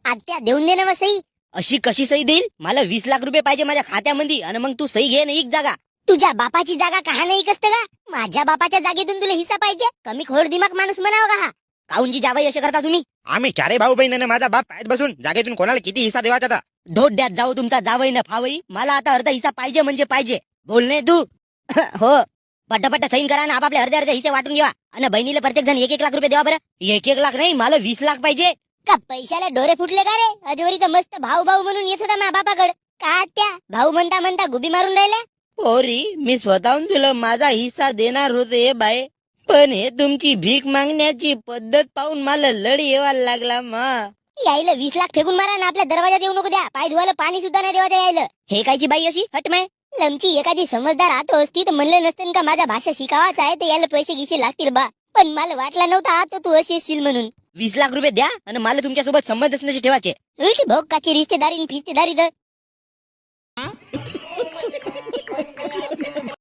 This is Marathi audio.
आत्या देऊन दे ना मग सही. अशी कशी सही देईल? मला 20 लाख रुपये पाहिजे माझ्या खात्यामध्ये, आणि मग तू सही घे ना एक जागा. तुझ्या बापाची जागा कहा नाही कसतं का? माझ्या बापाच्या जागेतून तुला हिस्सा पाहिजे? कमी खोड दिमाग माणूस म्हणावं का हा? काऊनजी जावाई असे करता तुम्ही? आम्ही चारे भाऊ बहिणीने माझा बाप पायत बसून जागेतून कोणाला किती हिस्सा देवाचा आता. धोड्यात जाऊ तुमचा जावई न फावई, मला आता अर्धा हिस्सा पाहिजे म्हणजे पाहिजे. बोलणे तू. हो, पटापट सैन करा ना, आपापले अर्धे अर्धे हिस्से वाटून घ्या. आणि बहिणीला प्रत्येक जण 1-1 लाख रुपये द्यावा. बरं 1-1 लाख नाही, मला 20 लाख पाहिजे. का पैशाला डोरे फुटले का रे? अजवरी तर मस्त भाऊ भाऊ म्हणून येत होता माझ्या बापाकडे. का त्या भाऊ म्हणता म्हणता गुबी मारून राहिल्या? पोरी, मी स्वतःहून तुला माझा हिस्सा देणार होते बाय, पण हे तुमची भीक मागण्याची पद्धत पाहून मला लढ येवायला लागला मा. यायला 20 लाख फेकून मारा ना, आपल्या दरवाजात येऊ नको द्या. पाय धुवायला पाणी सुद्धा नाही देवा यायला. हे कायची बाई अशी हटमाय? लमची एखादी समजदार आतो असती तर म्हणलं नसतं का माझा भाषा शिकावाच आहे तर याला पैसे गिसे लागतील बा. पण मला वाटला नव्हता आता तू अशी असशील म्हणून. 20 लाख रुपये द्या आणि मला तुमच्यासोबत संबंधच नसे ठेवायचे. भोग काची रिश्तेदारी फिस्तेदारी तर